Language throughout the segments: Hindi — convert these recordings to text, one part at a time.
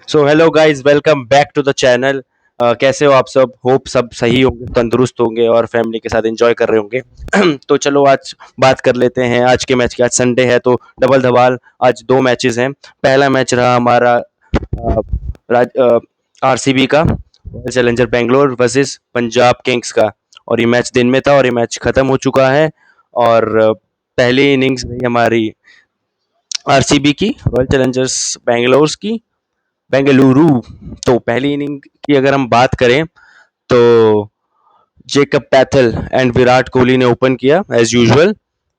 So hello guys, welcome back to the channel. कैसे हो आप सब? होप सब सही होंगे, तंदुरुस्त होंगे और फैमिली के साथ एंजॉय कर रहे होंगे। तो चलो आज बात कर लेते हैं आज के मैच की। आज संडे है तो डबल धमाल। आज दो मैचेस हैं। पहला मैच रहा हमारा आरसीबी का, royal challenger Bangalore versus Punjab Kings का। और ये मैच दिन में था और ये मैच खत्म हो चुका है। और पहली इनिंग्स रही हमारी आरसीबी की, रॉयल चैलेंजर्स बेंगलोर की, बेंगलुरु। तो पहली इनिंग की अगर हम बात करें तो Jacob Bethel and Virat Kohli ने ओपन किया एज यूजुअल।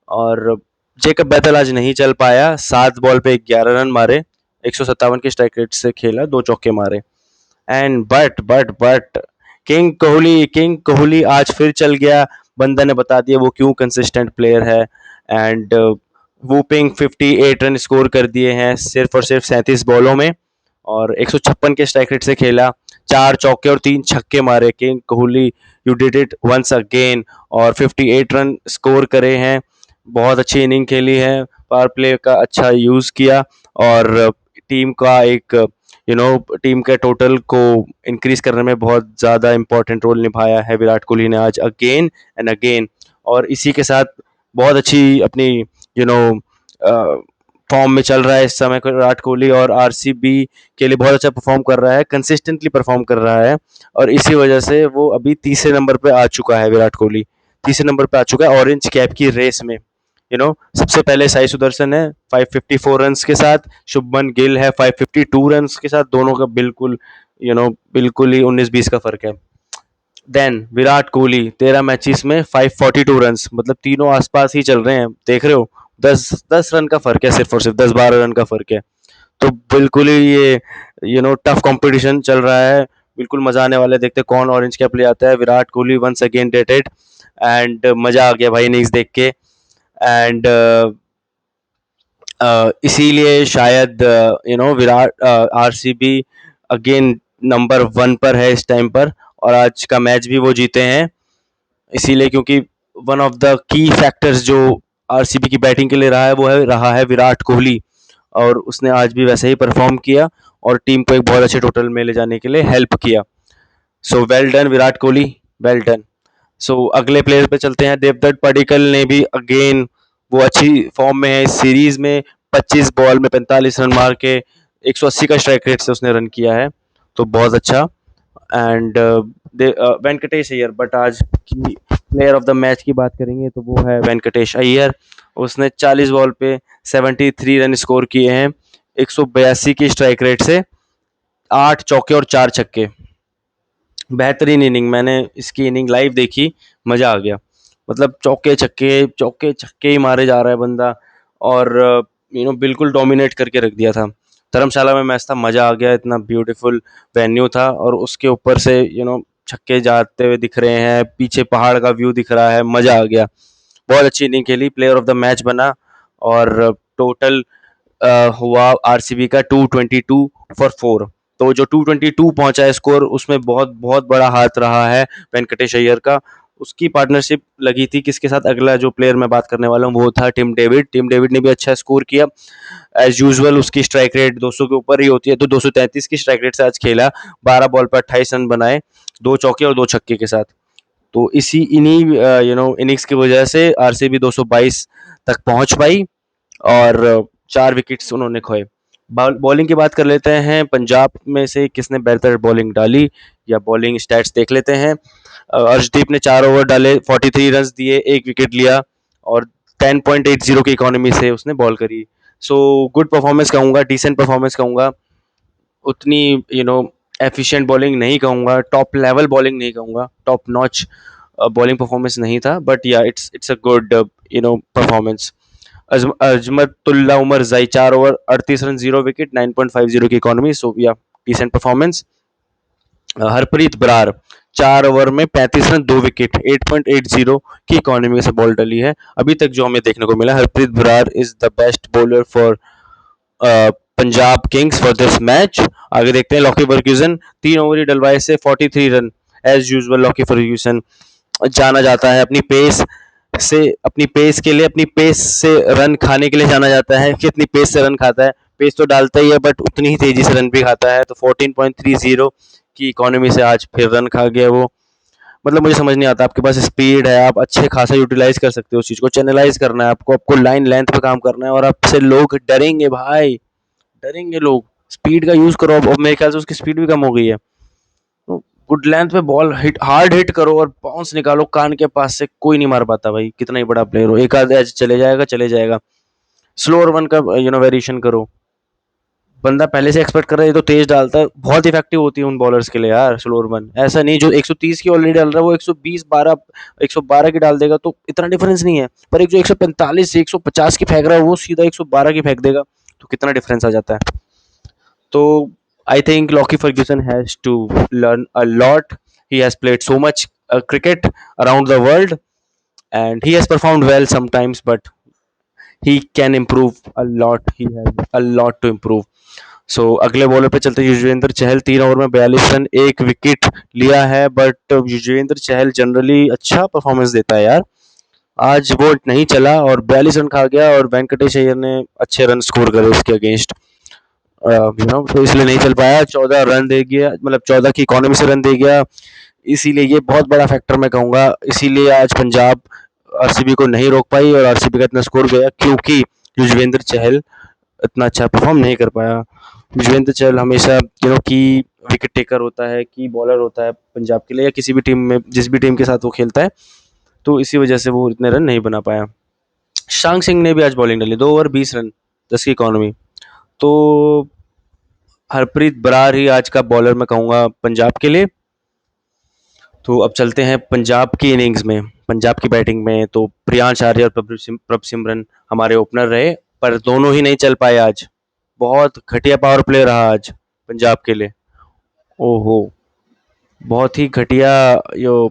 और जेकब बैथल आज नहीं चल पाया। 7 बॉल पे 11 रन मारे, 157 के स्ट्राइक रेट से खेला, 2 चौके मारे। एंड बट किंग कोहली आज फिर चल गया। बंदा ने बता दिया वो क्यों कंसिस्टेंट प्लेयर है। एंड वूपिंग 58 रन स्कोर कर दिए हैं सिर्फ और सिर्फ 37 बॉलों में। और 156 के स्ट्राइक रेट से खेला, 4 चौके और 3 छक्के मारे। King Kohli, you did it once again. और 58 रन स्कोर करे हैं। बहुत अच्छी इनिंग खेली है, पावर प्ले का अच्छा यूज किया। और टीम का एक टीम के टोटल को इंक्रीज करने में बहुत ज़्यादा इंपॉर्टेंट रोल निभाया है विराट कोहली ने आज अगेन एंड अगेन। और इसी के साथ बहुत अच्छी अपनी यू नो फॉर्म में चल रहा है इस समय विराट कोहली। और आरसीबी के लिए बहुत अच्छा परफॉर्म कर रहा है, कंसिस्टेंटली परफॉर्म कर रहा है। और इसी वजह से वो अभी तीसरे नंबर पे आ चुका है। विराट कोहली तीसरे नंबर पे आ चुका है ऑरेंज कैप की रेस में। सबसे पहले साई सुदर्शन है 554 रन के साथ, शुभमन गिल है 552 रन के साथ। दोनों का बिल्कुल ही 19-20 का फर्क है। देन विराट कोहली 13 मैचेस में 542 रन, मतलब तीनों आसपास ही चल रहे हैं, देख रहे हो। 10 10 रन का फर्क है, सिर्फ और सिर्फ 10-12 रन का फर्क है। तो बिल्कुल ही ये टफ कंपटीशन चल रहा है। बिल्कुल मजा आने वाला है, देखते कौन ऑरेंज कैप ले आता है। Virat Kohli once again did it. And मजा आ गया भाई इनिंग्स देख के। एंड इसीलिए शायद विराट आरसीबी अगेन नंबर 1 पर है इस टाइम पर। और आज का मैच भी वो जीते हैं इसीलिए, क्योंकि one of the key factors जो आरसीबी की बैटिंग के लिए रहा है विराट कोहली। और उसने आज भी वैसे ही परफॉर्म किया और टीम को एक बहुत अच्छे टोटल में ले जाने के लिए हेल्प किया। So well done Virat Kohli, well done. So अगले प्लेयर पे चलते हैं। देवदत्त पडिक्कल ने भी अगेन, वो अच्छी फॉर्म में है इस सीरीज में। 25 बॉल में 45 रन मार के 180 का स्ट्राइक रेट से उसने रन किया है, तो बहुत अच्छा। एंड वेंकटेश अय्यर, बट आज की प्लेयर ऑफ द मैच की बात करेंगे तो वो है वेंकटेश अय्यर। उसने 40 बॉल पे 73 रन स्कोर किए हैं, 182 की स्ट्राइक रेट से, 8 चौके और 4 छक्के। बेहतरीन इनिंग, मैंने इसकी इनिंग लाइव देखी, मजा आ गया। मतलब चौके छक्के ही मारे जा रहा है बंदा। और बिल्कुल डोमिनेट करके रख दिया था। धर्मशाला में मैच था, मजा आ गया, इतना ब्यूटीफुल वेन्यू था। और उसके ऊपर से छक्के जाते हुए दिख रहे हैं, पीछे पहाड़ का व्यू दिख रहा है, मजा आ गया। बहुत अच्छी इनिंग खेली, प्लेयर ऑफ द मैच बना। और टोटल हुआ आरसीबी का 222 फॉर 4। तो जो 222 पहुंचा है स्कोर, उसमें बहुत बहुत बड़ा हाथ रहा है वेंकटेश अय्यर का। उसकी पार्टनरशिप लगी थी किसके साथ? अगला जो प्लेयर मैं बात करने वाला हूँ वो था टिम डेविड। टिम डेविड ने भी अच्छा स्कोर किया। एज यूजुअल उसकी स्ट्राइक रेट 200 के ऊपर ही होती है, तो 233 की स्ट्राइक रेट से आज खेला। 12 बॉल पर 28 रन बनाए, 2 चौके और 2 छक्के के साथ। तो इसी इन्हीं इनिंग्स की वजह से आरसीबी 222 तक पहुंच पाई। और 4 विकेट्स उन्होंने खोए। बॉलिंग की बात कर लेते हैं, पंजाब में से किसने बेहतर बॉलिंग डाली, या बॉलिंग स्टैट्स देख लेते हैं। अर्शदीप ने 4 ओवर डाले, 43 रन दिए, 1 विकेट लिया। और 10.80 की इकोनॉमी से उसने बॉल करी। सो गुड परफॉर्मेंस कहूंगा, डिसेंट परफॉर्मेंस कहूंगा। उतनी एफिशिएंट बॉलिंग नहीं कहूंगा, टॉप लेवल बॉलिंग नहीं कहूंगा, टॉप नॉच बॉलिंग परफॉर्मेंस नहीं था, but yeah it's a good performance. Azmatullah Omarzai 4 over 38 run, 0 wicket, 9.50 की economy, so yeah decent performance. Harpreet Brar 4 over में 35 रन, 2 विकेट, 8.80 की इकोनॉमी से बॉल डली है। अभी तक जो हमें देखने को मिला, Harpreet Brar is the best bowler for Punjab kings for this match. आगे देखते हैं लॉकी फर्ग्यूसन, 3 ओवर ही डलवाए से 43 run. As usual Lockie Ferguson जाना जाता है अपनी पेस के लिए, अपनी पेस से रन खाने के लिए जाना जाता है, कितनी पेस से रन खाता है। पेस तो डालता ही है बट उतनी ही तेजी से रन भी खाता है। तो 14.30 की इकोनॉमी से आज फिर रन खा गया वो। मतलब मुझे समझ नहीं आता, आपके पास स्पीड है, आप अच्छे खासा यूटिलाइज कर सकते हो उस चीज को, चैनलाइज करना है आपको, आपको लाइन लेंथ पे काम करना है, और आपसे लोग डरेंगे भाई, डरेंगे लोग। स्पीड का यूज करो। अब मेरे ख्याल से उसकी स्पीड भी कम हो गई है। तो गुड लेंथ पे बॉल हिट, हार्ड हिट करो और बाउंस निकालो कान के पास से, कोई नहीं मार पाता भाई, कितना ही बड़ा प्लेयर हो। एक आध एज चले जाएगा, चले जाएगा। स्लोअर वन का वेरिएशन करो। बंदा पहले से एक्सपेक्ट कर रहा है, ये तो तेज डालता है, बहुत इफेक्टिव होती है उन बॉलर्स के लिए यार स्लोअर वन। ऐसा नहीं जो 130 की ऑलरेडी डाल रहा है वो 120 12 112 की डाल देगा तो इतना डिफरेंस नहीं है। पर एक जो 145 से 150 की फेंक रहा है वो सीधा 112 की फेंक देगा, तो कितना डिफरेंस आ जाता है। तो I think Lockie Ferguson has to learn a lot. He has played so much cricket around the world, and he has performed well sometimes, but he can improve a lot. He has a lot to improve. सो अगले बॉलर पे चलते हैं, युजवेंद्र चहल। 3 ओवर में 42 रन, एक विकेट लिया है, बट युजवेंद्र चहल जनरली अच्छा परफॉर्मेंस देता है यार। आज वो नहीं चला और 42 रन खा गया, और वेंकटेश अय्यर ने अच्छे रन स्कोर करे उसके अगेंस्ट, तो इसलिए नहीं चल पाया। 14 रन दे गया, मतलब 14 की इकोनॉमी से रन दे गया, इसीलिए ये बहुत बड़ा फैक्टर मैं कहूंगा। इसीलिए आज पंजाब आरसीबी को नहीं रोक पाई और आरसीबी का इतना स्कोर गया, क्योंकि युजवेंद्र चहल इतना अच्छा परफॉर्म नहीं कर पाया। युजवेंद्र चहल हमेशा की विकेट टेकर होता है, की बॉलर होता है पंजाब के लिए, या किसी भी टीम में, जिस भी टीम के साथ वो खेलता है, तो इसी वजह से वो इतने रन नहीं बना पाया। शांग सिंह ने भी आज बॉलिंग डाली, 2 ओवर 20 रन, 10 की इकोनॉमी। तो हरप्रीत बरार ही आज का बॉलर मैं कहूँगा पंजाब के लिए। तो अब चलते हैं पंजाब की इनिंग्स में, पंजाब की बैटिंग में। तो प्रियांश आर्य और प्रभ सिमरन हमारे ओपनर रहे, पर दोनों ही नहीं चल पाए आज। बहुत घटिया पावर प्ले रहा आज पंजाब के लिए। ओहो, बहुत ही घटिया यो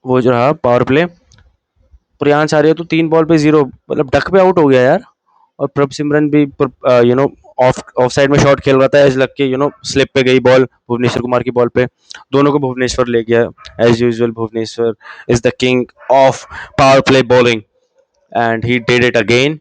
वो जो रहा पावर प्ले। प्रियांश आर्य तो 3 बॉल पे 0, मतलब डक पे आउट हो गया यार। और प्रभ सिमरन भी ऑफ ऑफ साइड में शॉट खेल रहा था, एज लग के स्लिप पे गई बॉल भुवनेश्वर कुमार की बॉल पे। दोनों को भुवनेश्वर ले गया, as usual. Bhuvneshwar is the king of power play bowling, and he did it again.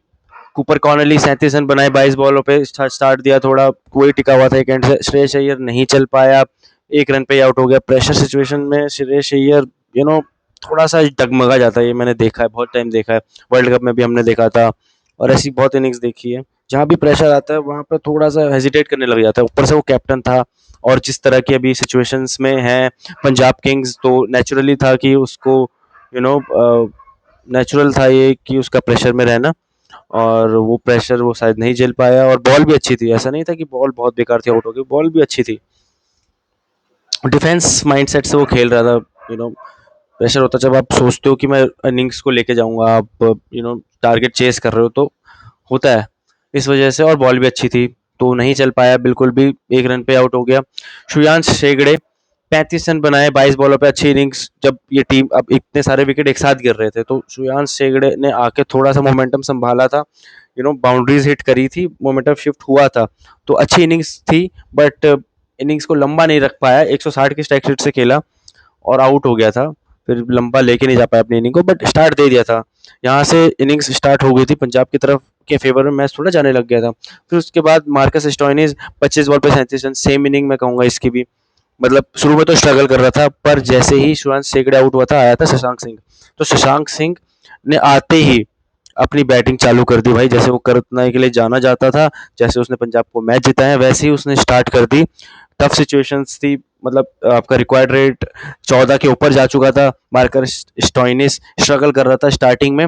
Cooper Connolly 37 run बनाए 22 बॉलों पे, स्टार्ट दिया, थोड़ा कोई टिका हुआ था एक एंड से। श्रेयस अय्यर नहीं चल पाया, 1 रन पे आउट हो गया। प्रेशर सिचुएशन में श्रेयस अय्यर यू नो थोड़ा सा डगमगा जाता है, ये मैंने देखा है, बहुत टाइम देखा है। वर्ल्ड कप में भी हमने देखा था, और ऐसी बहुत इनिंग्स देखी है जहाँ भी प्रेशर आता है वहाँ पे थोड़ा सा हेजिटेट करने लग जाता है। ऊपर से वो कैप्टन था, और जिस तरह की अभी सिचुएशंस में है पंजाब किंग्स, तो नेचुरली था कि उसको यू नो नेचुरल था ये कि उसका प्रेशर में रहना, और वो प्रेशर वो शायद नहीं झेल पाया। और बॉल भी अच्छी थी, ऐसा नहीं था कि बॉल बहुत बेकार थी, आउट हो गई, बॉल भी अच्छी थी। डिफेंस माइंडसेट से वो खेल रहा था। प्रेशर होता जब आप सोचते हो कि मैं इनिंग्स को लेके जाऊंगा, आप टारगेट चेस कर रहे हो, तो होता है इस वजह से। और बॉल भी अच्छी थी, तो नहीं चल पाया बिल्कुल भी, 1 रन पे आउट हो गया। श्रेयांश शेगड़े 35 रन बनाए 22 बॉलों पे, अच्छी इनिंग्स। जब ये टीम, अब इतने सारे विकेट एक साथ गिर रहे थे, तो श्रेयांश शेगड़े ने आके थोड़ा सा मोमेंटम संभाला था, बाउंड्रीज हिट करी थी, मोमेंटम शिफ्ट हुआ था, तो अच्छी इनिंग्स थी। बट इनिंग्स को लंबा नहीं रख पाया, 160 की स्ट्राइक रेट से खेला और आउट हो गया था। फिर लंबा लेके नहीं जा पाया अपनी इनिंग को, बट स्टार्ट दे दिया था। यहाँ से इनिंग्स स्टार्ट हो गई थी पंजाब की तरफ के फेवर में, मैच थोड़ा जाने लग गया था। फिर उसके बाद मार्कस स्टोइनिस 25 बॉल पे 37 रन, सेम इनिंग मैं कहूंगा इसकी भी। मतलब शुरू में तो स्ट्रगल कर रहा था, पर जैसे ही श्रेयांश शेगड़े आउट हुआ था, आया था शशांक सिंह। तो शशांक सिंह ने आते ही अपनी बैटिंग चालू कर दी भाई, जैसे वो करने के लिए जाना जाता था, जैसे उसने पंजाब को मैच जिताया, वैसे ही उसने स्टार्ट कर दी। टफ सिचुएशंस थी, मतलब आपका रिक्वायर्ड रेट 14 के ऊपर जा चुका था। मार्कस स्टोइनिस स्ट्रगल कर रहा था स्टार्टिंग में,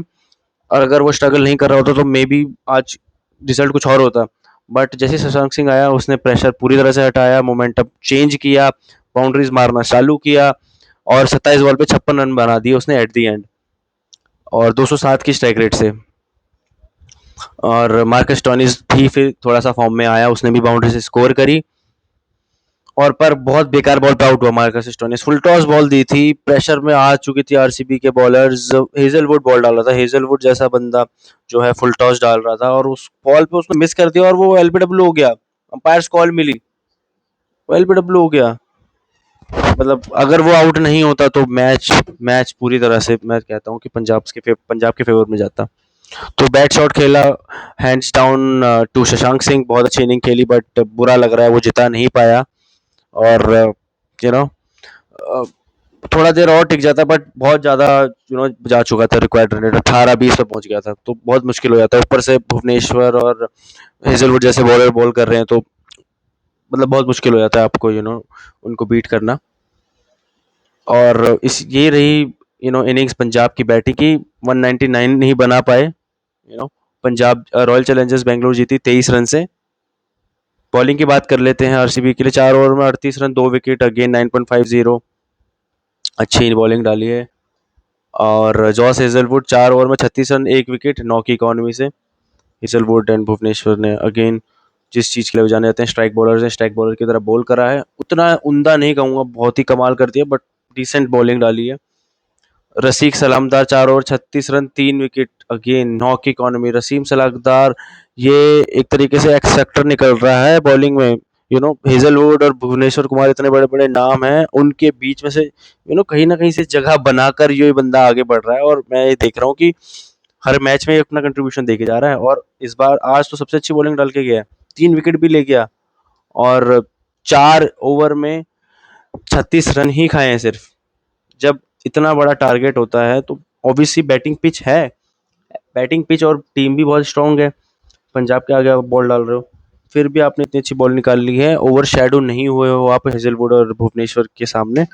और अगर वो स्ट्रगल नहीं कर रहा होता तो मे बी आज रिजल्ट कुछ और होता। बट जैसे शशांक सिंह आया, उसने प्रेशर पूरी तरह से हटाया, मोमेंटम चेंज किया, बाउंड्रीज मारना चालू किया, और 27 बॉल पे 56 रन बना दिए उसने एट दी एंड, और 207 की स्ट्राइक रेट से। और मार्कस टॉनिस भी फिर थोड़ा सा फॉर्म में आया, उसने भी बाउंड्री से स्कोर करी, और पर बहुत बेकार बॉल पे आउट हुआ Marcus Stoinis. Full toss ball दी थी, प्रेशर में आ चुकी थी आरसीबी के बॉलर्स। हेजलवुड बॉल डाल रहा था, हेजलवुड जैसा बंदा जो है फुल टॉस डाल रहा था, और उस बॉल पे उसने मिस कर दिया, और वो एलबीडब्ल्यू हो गया। अंपायर्स कॉल मिली, वो एलबीडब्ल्यू हो गया। मतलब अगर वो आउट नहीं होता तो मैच मैच पूरी तरह से मैं कहता हूँ कि पंजाब के फेवर में जाता। तो बैट शॉट खेला, hands down to Shashank Singh, बहुत अच्छी इनिंग खेली, बट बुरा लग रहा है वो जिता नहीं पाया। और यू नो थोड़ा देर और टिक जाता, बट बहुत ज़्यादा जा चुका था, रिक्वायर्ड रन रेट 18-20 पे पहुंच गया था, तो बहुत मुश्किल हो जाता है। ऊपर से भुवनेश्वर और हेजलवुड जैसे बॉलर बॉल कर रहे हैं, तो मतलब बहुत मुश्किल हो जाता है आपको उनको बीट करना। और इस ये रही इनिंग्स पंजाब की बैटिंग की। 199 नहीं बना पाए। पंजाब रॉयल चैलेंजर्स बेंगलुरु जीती 23 रन से। बॉलिंग की बात कर लेते हैं आरसीबी के लिए। 4 ओवर में 38 रन, 2 विकेट, अगेन 9.50। अच्छी बॉलिंग डाली है। और जॉस हेजलवुड 4 ओवर में 36 रन, 1 विकेट, 9 की इकॉनमी से। हेजलवुड एंड भुवनेश्वर ने अगेन जिस चीज़ के लिए जाने जाते हैं, स्ट्राइक बॉलर हैं, स्ट्राइक बॉलर की तरह बॉल करा है। उतना उमदा नहीं कहूँगा, बहुत ही कमाल कर दिया, बट डिसेंट बॉलिंग डाली है। रसीक सलामदार 4 ओवर 36 रन, 3 विकेट, अगेन 9 की इकॉनमी। रसीम सलामदार ये एक तरीके से एक्स फैक्टर निकल रहा है बॉलिंग में। हेजलवुड और भुवनेश्वर कुमार इतने बड़े बड़े नाम हैं, उनके बीच में से कहीं ना कहीं से जगह बनाकर ये बंदा आगे बढ़ रहा है। और मैं ये देख रहा हूँ कि हर मैच में अपना कंट्रीब्यूशन देके जा रहा है। और इस बार आज तो सबसे अच्छी बॉलिंग डाल के गया है, 3 विकेट भी ले गया। और 4 ओवर में 36 रन ही खाए हैं सिर्फ। जब इतना बड़ा टारगेट होता है तो ऑब्वियसली बैटिंग पिच है, बैटिंग पिच और टीम भी बहुत स्ट्रांग है। पंजाब के आगे आप बॉल डाल रहे हो, फिर भी आपने इतनी अच्छी बॉल निकाल ली है, ओवर शेडो नहीं हुए हो आप हेजलवुड और भुवनेश्वर के सामने।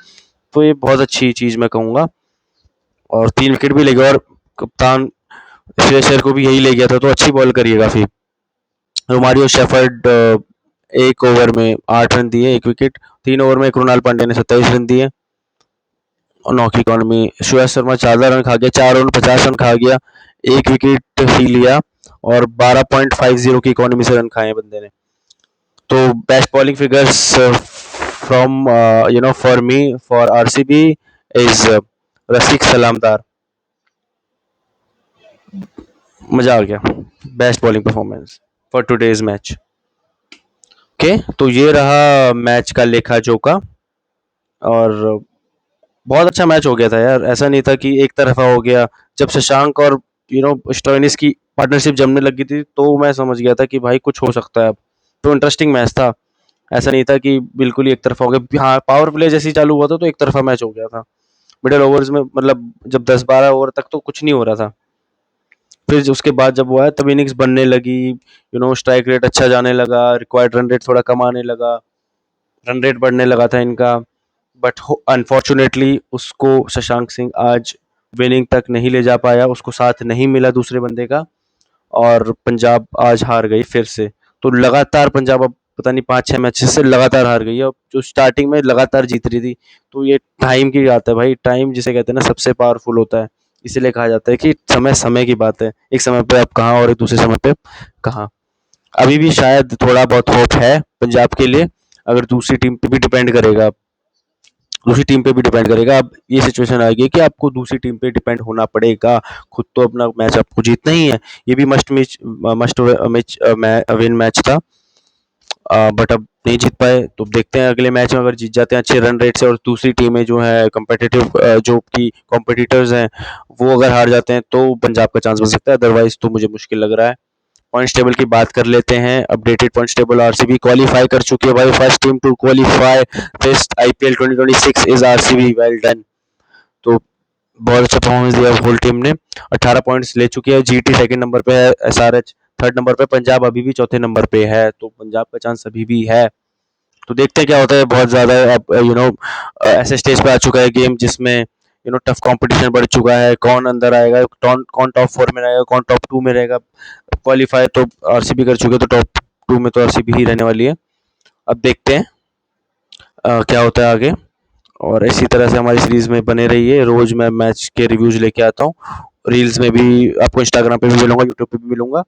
तो ये बहुत अच्छी चीज़ मैं कहूँगा। और 3 विकेट भी ले गया, और कप्तान श्रेयस को भी यही ले गया था, तो अच्छी बॉल करी है काफ़ी। रोमारियो शेफर्ड 1 ओवर में 8 रन दिए, 1 विकेट। 3 ओवर में कृणाल पांड्या ने 27 रन दिए और 9 की इकॉनमी। सुयश शर्मा 14 रन खा गया, 4 ओवर में 50 रन खा गया, 1 विकेट ही लिया, और 12.50 की इकॉनमी से रन खाए बंदे ने। तो best bowling figures from for me for RCB is Rasikh Salam Dar. मजा आ गया, best bowling performance for today's match. Okay, तो ये रहा मैच का लेखा जोखा। और बहुत अच्छा मैच हो गया था यार, ऐसा नहीं था कि एक तरफा हो गया। जब शशांक और स्टोइनिस की पार्टनरशिप जमने लगी थी, तो मैं समझ गया था कि भाई कुछ हो सकता है अब। तो इंटरेस्टिंग मैच था, ऐसा नहीं था कि बिल्कुल ही एक तरफा हो गया। हाँ, पावर प्ले जैसे ही चालू हुआ था तो एक तरफा मैच हो गया था। मिडिल ओवर्स में मतलब जब 10-12 ओवर तक तो कुछ नहीं हो रहा था। फिर उसके बाद जब वो आया तब इनिंग्स बनने लगी, स्ट्राइक रेट अच्छा जाने लगा, रिक्वायर्ड रन रेट थोड़ा कम आने लगा, रन रेट बढ़ने लगा था इनका। बट अनफॉर्चुनेटली उसको शशांक सिंह आज विनिंग तक नहीं ले जा पाया, उसको साथ नहीं मिला दूसरे बंदे का, और पंजाब आज हार गई फिर से। तो लगातार पंजाब अब पता नहीं 5-6 मैचेस से लगातार हार गई है, जो स्टार्टिंग में लगातार जीत रही थी। तो ये टाइम की बात है भाई, टाइम जिसे कहते हैं ना सबसे पावरफुल होता है। इसीलिए कहा जाता है कि समय समय की बात है, एक समय पे आप कहाँ और एक दूसरे समय पे कहाँ। अभी भी शायद थोड़ा बहुत होप है पंजाब के लिए, अगर दूसरी टीम पे भी डिपेंड करेगा, दूसरी टीम पे भी डिपेंड करेगा। अब ये सिचुएशन आ गई कि आपको दूसरी टीम पे डिपेंड होना पड़ेगा, खुद तो अपना मैच आपको जीतना ही है। ये भी मस्ट विन मैच था, बट अब नहीं जीत पाए। तो देखते हैं अगले मैच में अगर जीत जाते हैं अच्छे रन रेट से, और दूसरी टीमें जो है कम्पिटिटिव जो की कॉम्पिटिटर्स हैं वो अगर हार जाते हैं, तो पंजाब का चांस बन सकता है, अदरवाइज तो मुझे मुश्किल लग रहा है। पॉइंट्स टेबल की बात कर लेते हैं। Updated points table, RCB qualify कर चुकी है भाई, first team to qualify this IPL 2026 is RCB, well done. तो बहुत अच्छा परफॉर्मेंस दिया होल टीम ने, 18 पॉइंट्स ले चुकी है। जीटी सेकंड नंबर पे है, एसआरएच थर्ड नंबर पे, पंजाब अभी भी चौथे नंबर पे है, तो पंजाब का चांस अभी भी है। तो देखते हैं क्या होता है। बहुत ज़्यादा अब ऐसे स्टेज पे आ चुका है गेम जिसमें टफ कंपटीशन बढ़ चुका है, कौन अंदर आएगा, कौन टॉप 4 में रहेगा, कौन टॉप 2 में रहेगा। क्वालीफाई तो आरसीबी कर चुके, तो टॉप 2 में तो आरसीबी ही रहने वाली है। अब देखते हैं क्या होता है आगे। और इसी तरह से हमारी सीरीज में बने रहिए, रोज मैं मैच के रिव्यूज लेके आता हूँ, रील्स में भी आपको, इंस्टाग्राम पे भी मिलूंगा, यूट्यूब पे भी मिलूंगा।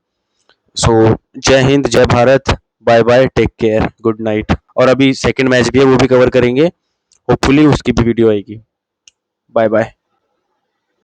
सो Jai Hind, Jai Bharat, bye bye, take care, good night. और अभी सेकंड मैच भी है, वो भी कवर करेंगे, होपफुली उसकी भी वीडियो आएगी। Bye bye.